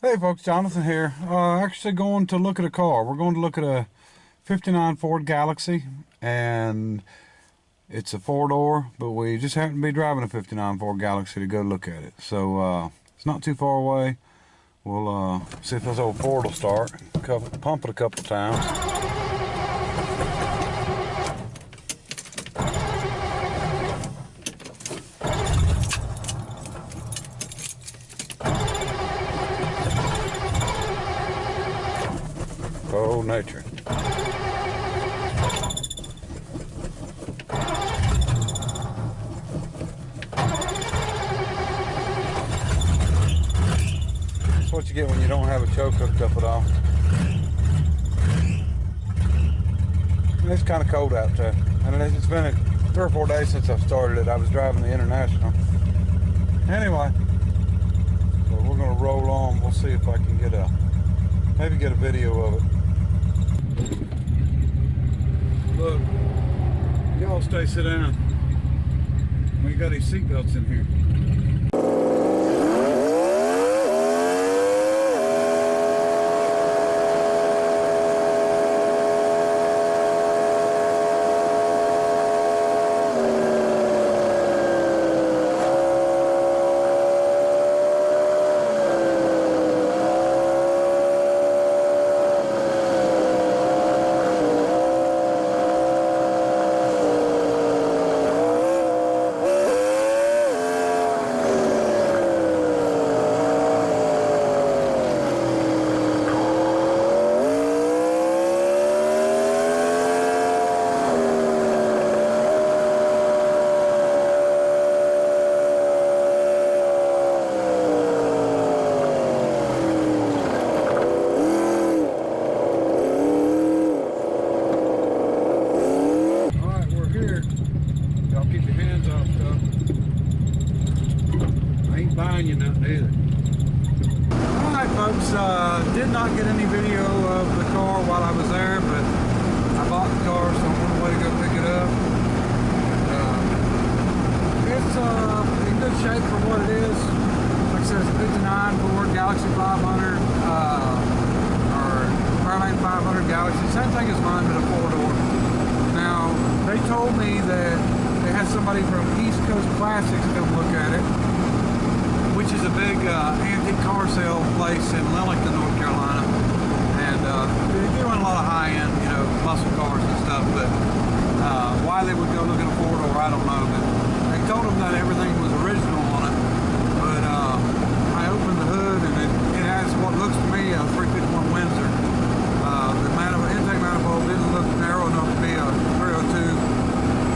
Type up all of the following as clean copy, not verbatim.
Hey folks, Jonathan here. Actually going to look at a car. We're going to look at a 59 Ford Galaxie, and it's a four-door, but we just happen to be driving a 59 Ford Galaxie to go look at it. So it's not too far away. We'll see if this old Ford will start. Pump it a couple times. Oh, nature. That's what you get when you don't have a choke hooked up at all. It's kind of cold out there. And it's been 3 or 4 days since I've started it. I was driving the International. Anyway, so we're going to roll on. We'll see if I can maybe get a video of it. Look, y'all sit down. We got these seatbelts in here. You nothing either. Alright folks, did not get any video of the car while I was there, but I bought the car, so I'm on the way to go pick it up. It's in good shape for what it is. Like I said, it's a 59 Ford Galaxie 500 or Fairlane 500 Galaxie, same thing as mine, but a four-door. Now, they told me that they had somebody from East Coast Classics come look at it, which is a big antique car sale place in Lillington, North Carolina, and they run a lot of high-end, muscle cars and stuff. But why they would go look at a four-door, I don't know. But they told them that everything was original on it. But I opened the hood, and it has what looks to me a 351 Windsor. The intake manifold didn't look narrow enough to be a 302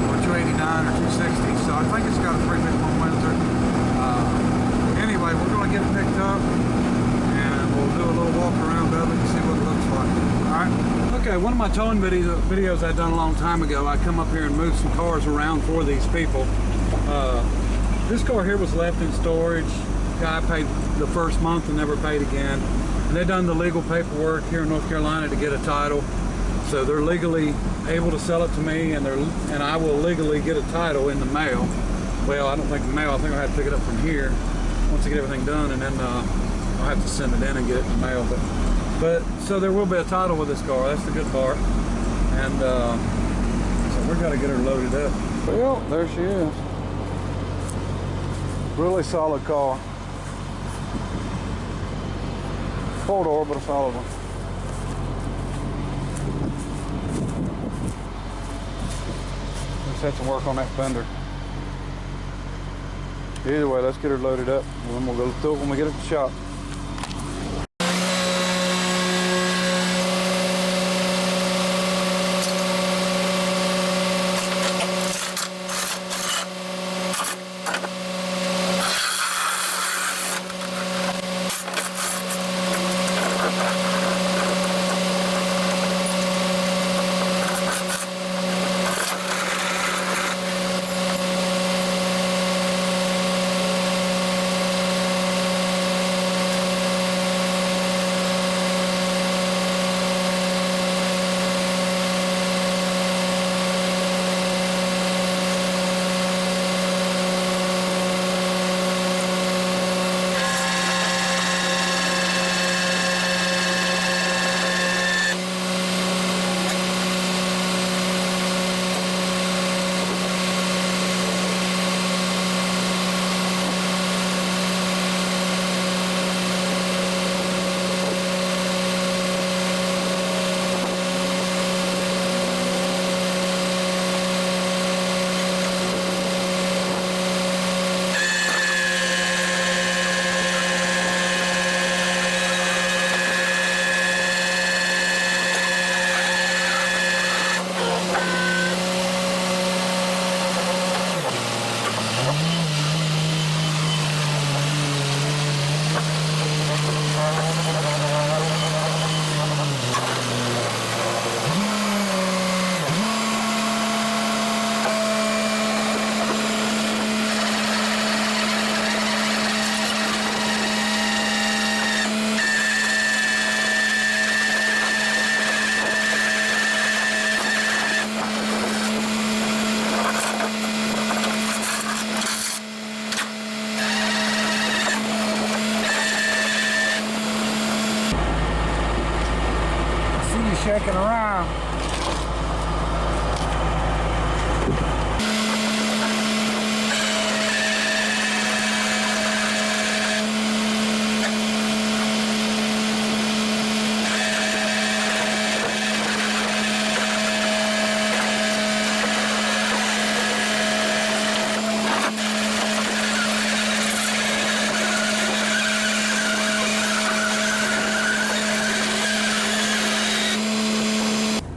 or 289 or 260, so I think it's got a 351 Windsor. Anyway, we're going to get it picked up and we'll do a little walk around of it and see what it looks like. Alright? Okay, one of my towing videos I'd done a long time ago, I come up here and move some cars around for these people. This car here was left in storage. Guy paid the first month and never paid again. And they've done the legal paperwork here in North Carolina to get a title. So they're legally able to sell it to me, and I will legally get a title in the mail. Well, I don't think the mail, I think I'll have to pick it up from here once I get everything done, and then I'll have to send it in and get it in the mail. But so there will be a title with this car. That's the good part. And so we're gonna get her loaded up. Well, there she is. Really solid car. Four-door, but a solid one. Let's have to work on that fender. Either way, let's get her loaded up, and then we'll go through it when we get it to the shop.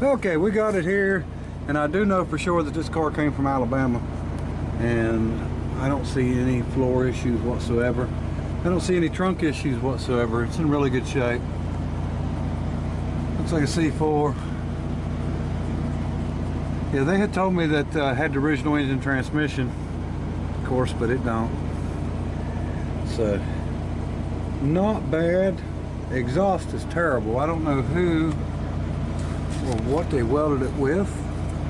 Okay, we got it here, and I do know for sure that this car came from Alabama, and I don't see any floor issues whatsoever. I don't see any trunk issues whatsoever. It's in really good shape. Looks like a C4. Yeah, they had told me that had the original engine transmission, of course, but it don't. So, not bad. Exhaust is terrible. I don't know who or what they welded it with.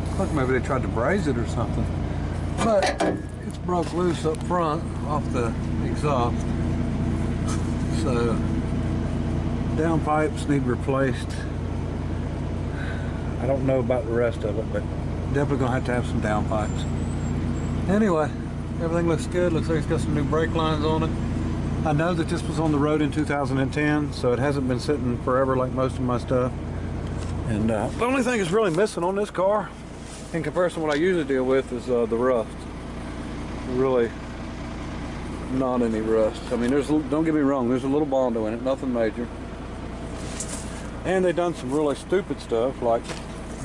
Looks like maybe they tried to braze it or something. But it's broke loose up front off the exhaust. So downpipes need replaced. I don't know about the rest of it, but definitely gonna have to have some downpipes. Anyway, everything looks good. Looks like it's got some new brake lines on it. I know that this was on the road in 2010, so it hasn't been sitting forever like most of my stuff. And the only thing that's really missing on this car, in comparison to what I usually deal with, is the rust. Really not any rust. I mean, don't get me wrong, there's a little Bondo in it, nothing major. And they done some really stupid stuff, like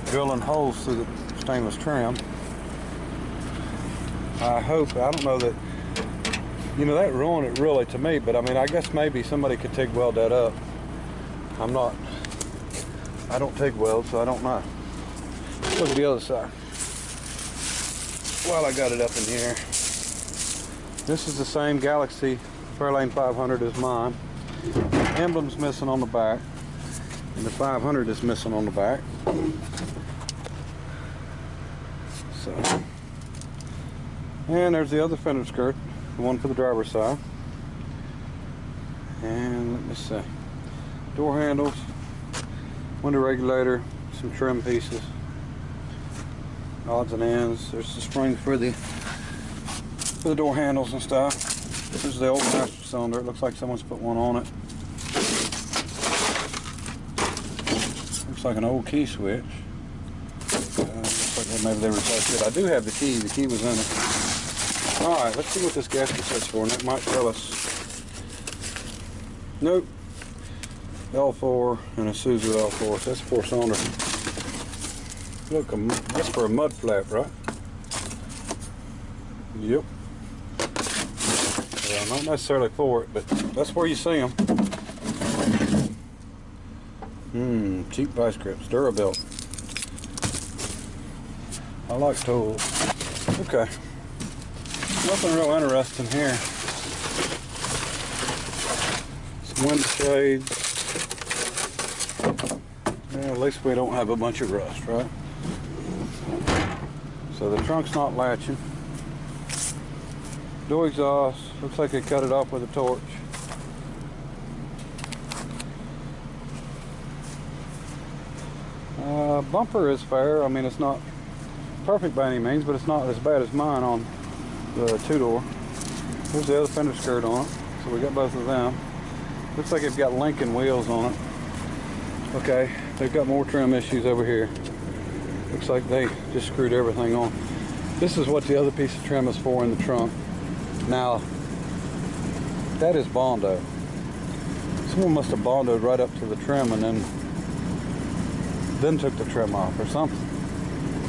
drilling holes through the stainless trim. I don't know that, you know, that ruined it really to me, but I mean, I guess maybe somebody could TIG weld that up. I don't TIG weld, so I don't know. Let's look at the other side. While I got it up in here, this is the same Galaxie Fairlane 500 as mine. The emblem's missing on the back, and the 500 is missing on the back. So, and there's the other fender skirt, the one for the driver's side. And let me see, door handles, window regulator, some trim pieces, odds and ends. There's the springs for the door handles and stuff. This is the old master cylinder. It looks like someone's put one on it. Looks like an old key switch. Looks like maybe they replaced it. I do have the key. The key was in it. All right, let's see what this gasket sets for, and it might tell us. Nope. L4 and a Suzu L4. So that's 4-cylinder. Look, that's for a mud flap, right? Yep. Well, not necessarily for it, but that's where you see them. Cheap vice grips, Durabelt. I like tools. Okay. Nothing real interesting here. Some window shades. Yeah, at least we don't have a bunch of rust, right? So the trunk's not latching. Door exhaust, looks like they cut it off with a torch. Bumper is fair. I mean, it's not perfect by any means, but it's not as bad as mine on the two-door. There's the other fender skirt on it, so we got both of them. Looks like they've got Lincoln wheels on it. Okay, they've got more trim issues over here. Looks like they just screwed everything on. This is what the other piece of trim is for in the trunk. Now, that is Bondo. Someone must have Bondoed right up to the trim and then took the trim off or something.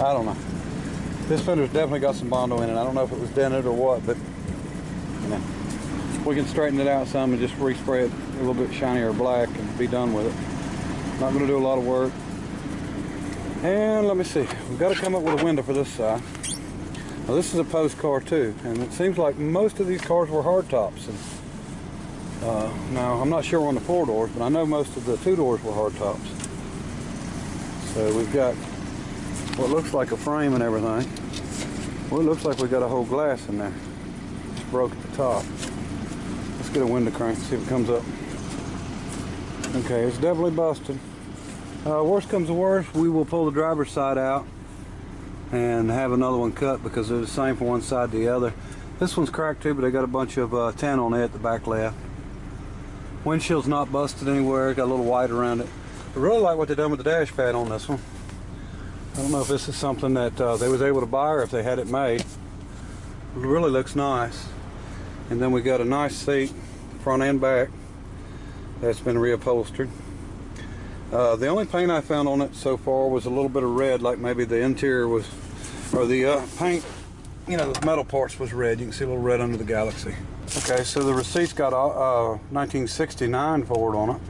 I don't know. This fender's definitely got some Bondo in it. I don't know if it was dented or what, but you know, we can straighten it out some and just respray it a little bit shinier black and be done with it. Not going to do a lot of work. And let me see. We've got to come up with a window for this side. Now this is a post car too, and it seems like most of these cars were hard tops. And now I'm not sure on the 4 doors, but I know most of the 2 doors were hard tops. So we've got what looks like a frame and everything. Well, it looks like we got a whole glass in there. It's broke at the top. Let's get a window crank and see if it comes up. Okay, it's definitely busted. Worst comes to worst, we will pull the driver's side out and have another one cut because they're the same from one side to the other. This one's cracked too, but they got a bunch of tin on it at the back left. Windshield's not busted anywhere, got a little white around it. I really like what they done with the dash pad on this one. I don't know if this is something that they was able to buy or if they had it made. It really looks nice. And then we got a nice seat, front and back, that's been reupholstered. The only paint I found on it so far was a little bit of red, like maybe the interior was, or the paint, you know, the metal parts was red. You can see a little red under the Galaxie. Okay, so the receipt's got 1969 Ford on it.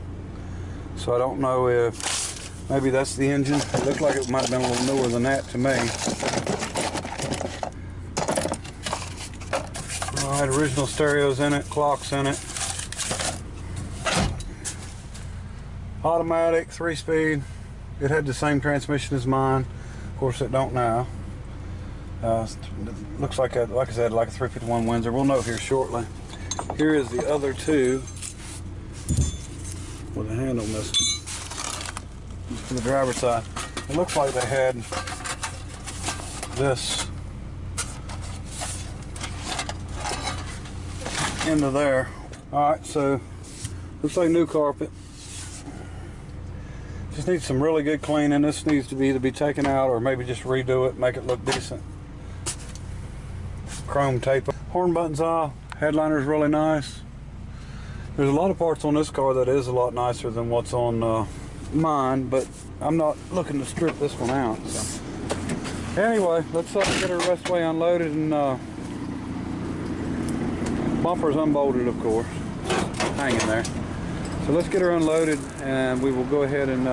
So I don't know if maybe that's the engine. It looked like it might have been a little newer than that to me. All right, original stereos in it, clocks in it. Automatic, 3-speed. It had the same transmission as mine. Of course, it don't now. Looks like I said, like a 351 Windsor. We'll know here shortly. Here is the other two with the handle missing. For the driver's side, it looks like they had this into there. All right, so looks like new carpet. Just needs some really good cleaning. This needs to either be taken out or maybe just redo it, make it look decent. Chrome tape. Horn buttons off. Headliner's really nice. There's a lot of parts on this car that is a lot nicer than what's on mine, but I'm not looking to strip this one out. So anyway, let's get her restway unloaded, and bumper's unbolted, of course, hanging there. So let's get her unloaded, and we will go ahead and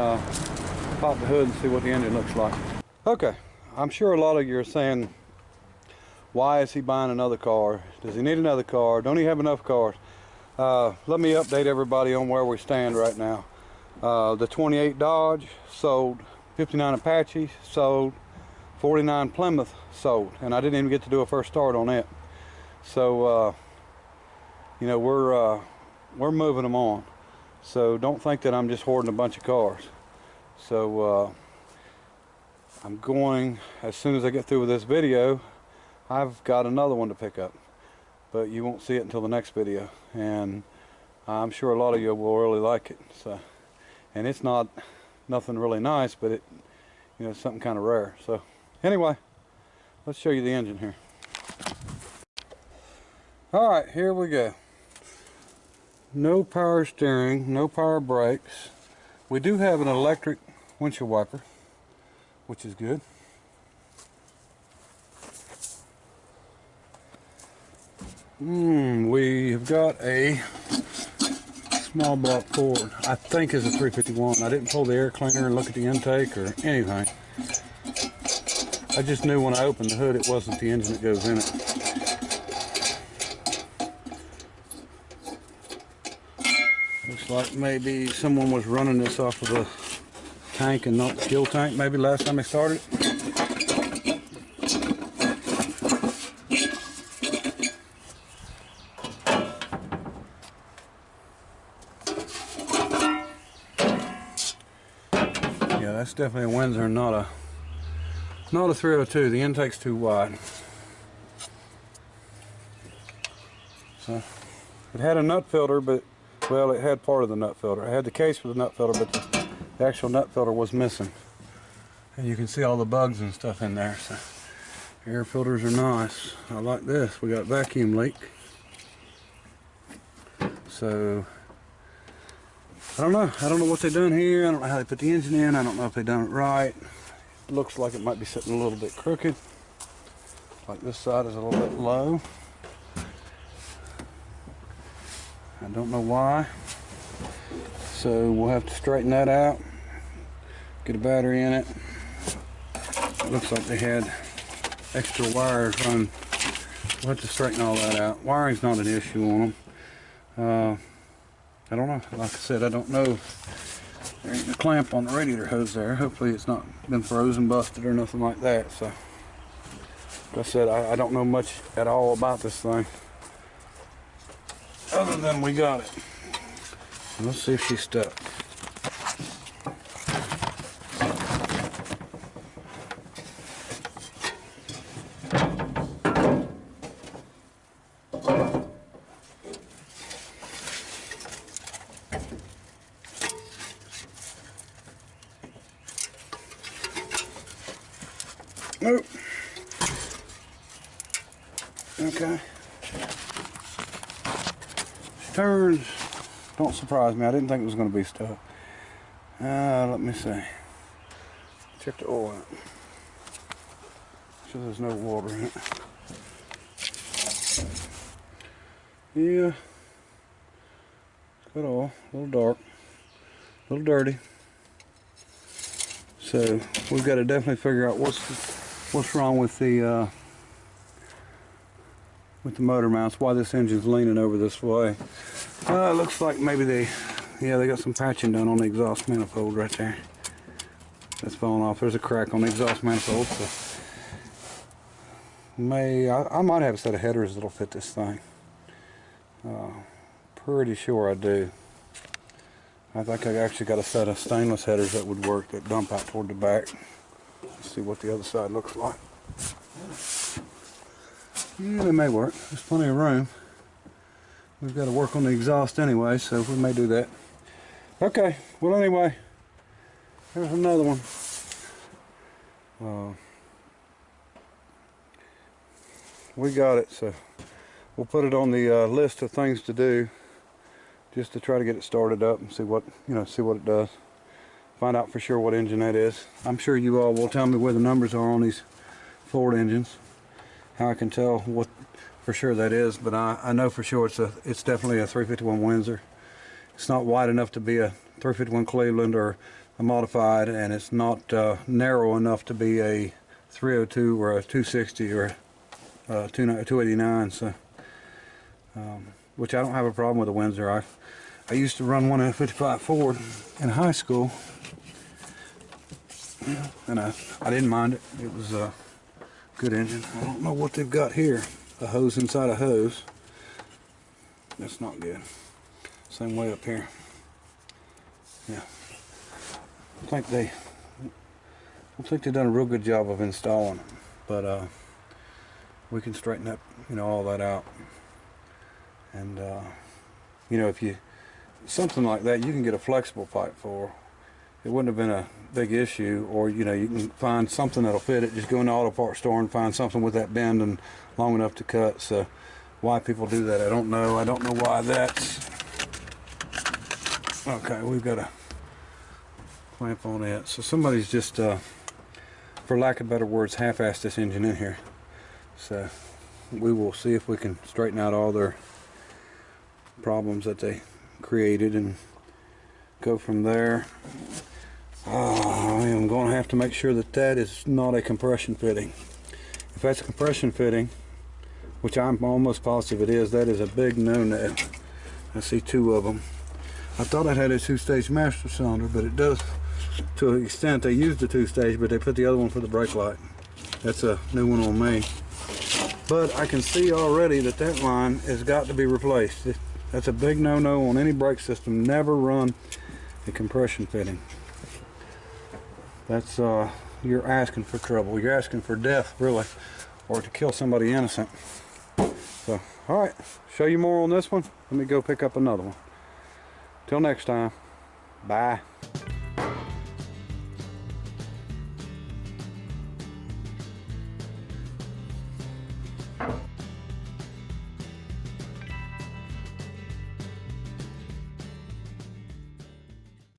pop the hood and see what the engine looks like. Okay, I'm sure a lot of you are saying, why is he buying another car? Does he need another car? Don't he have enough cars? Let me update everybody on where we stand right now. The 28 Dodge sold, 59 Apache sold, 49 Plymouth sold, and I didn't even get to do a first start on it. So you know, we're moving them on. So don't think that I'm just hoarding a bunch of cars. So I'm going, as soon as I get through with this video, I've got another one to pick up, but you won't see it until the next video, and I'm sure a lot of you will really like it. So, and it's not nothing really nice, but it, you know, something kind of rare. So anyway, let's show you the engine here. All right, here we go. No power steering, no power brakes. We do have an electric windshield wiper, which is good. We have got a small block Ford. I think is a 351. I didn't pull the air cleaner and look at the intake or anything. I just knew when I opened the hood it wasn't the engine that goes in it. Looks like maybe someone was running this off of the tank and not the fuel tank, maybe last time they started it. Yeah, that's definitely a Windsor, not a 302. The intake's too wide. So it had a nut filter, but well, it had part of the nut filter. It had the case with the nut filter, but the actual nut filter was missing. And you can see all the bugs and stuff in there. So air filters are nice. I like this. We got vacuum leak. So I don't know. I don't know what they're doing here. I don't know how they put the engine in. I don't know if they've done it right. It looks like it might be sitting a little bit crooked. Like this side is a little bit low. I don't know why. So we'll have to straighten that out. Get a battery in it. Looks like they had extra wires running. We'll have to straighten all that out. Wiring's not an issue on them. I don't know. Like I said, I don't know. There ain't a clamp on the radiator hose there. Hopefully it's not been frozen, busted, or nothing like that. So, like I said, I don't know much at all about this thing, other than we got it. Let's see if she's stuck. Nope. Okay. She turns. Don't surprise me. I didn't think it was going to be stuck. Let me see. Check the oil out. Sure there's no water in it. Yeah. It's good oil. A little dark. A little dirty. So we've got to definitely figure out what's wrong with the motor mounts, why this engine's leaning over this way. It looks like maybe they got some patching done on the exhaust manifold right there. That's falling off. There's a crack on the exhaust manifold. So I might have a set of headers that'll fit this thing. Pretty sure I do. I think I actually got a set of stainless headers that would work, that dump out toward the back. Let's see what the other side looks like. Yeah, they may work. There's plenty of room. We've got to work on the exhaust anyway, so we may do that. Okay, well anyway, here's another one. We got it, so we'll put it on the list of things to do, just to try to get it started up and see what it does. Find out for sure what engine that is. I'm sure you all will tell me where the numbers are on these Ford engines, how I can tell what for sure that is, but I know for sure it's definitely a 351 Windsor. It's not wide enough to be a 351 Cleveland or a modified, and it's not narrow enough to be a 302 or a 260 or a 289. So, which I don't have a problem with a Windsor. I used to run one at 55 Ford in high school, and I didn't mind it. It was a good engine. I don't know what they've got here. A hose inside a hose. That's not good. Same way up here. Yeah. I think they've done a real good job of installing them, but we can straighten up, all that out. And if something like that, you can get a flexible pipe for. It wouldn't have been a big issue, or you can find something that'll fit it. Just go in the auto parts store and find something with that bend and long enough to cut. So why people do that, I don't know. I don't know why that's. Okay, we've got a clamp on it. So somebody's just, for lack of better words, half-assed this engine in here. So we will see if we can straighten out all their problems that they created and go from there. I am going to have to make sure that is not a compression fitting. If that's a compression fitting, which I'm almost positive it is, that is a big no-no. I see two of them. I thought it had a two-stage master cylinder, but it does to an extent. They used the two-stage, but they put the other one for the brake light. That's a new one on me. But I can see already that line has got to be replaced. That's a big no-no on any brake system. Never run a compression fitting. That's you're asking for trouble. You're asking for death, really, or to kill somebody innocent. So, all right, show you more on this one. Let me go pick up another one. Till next time, bye.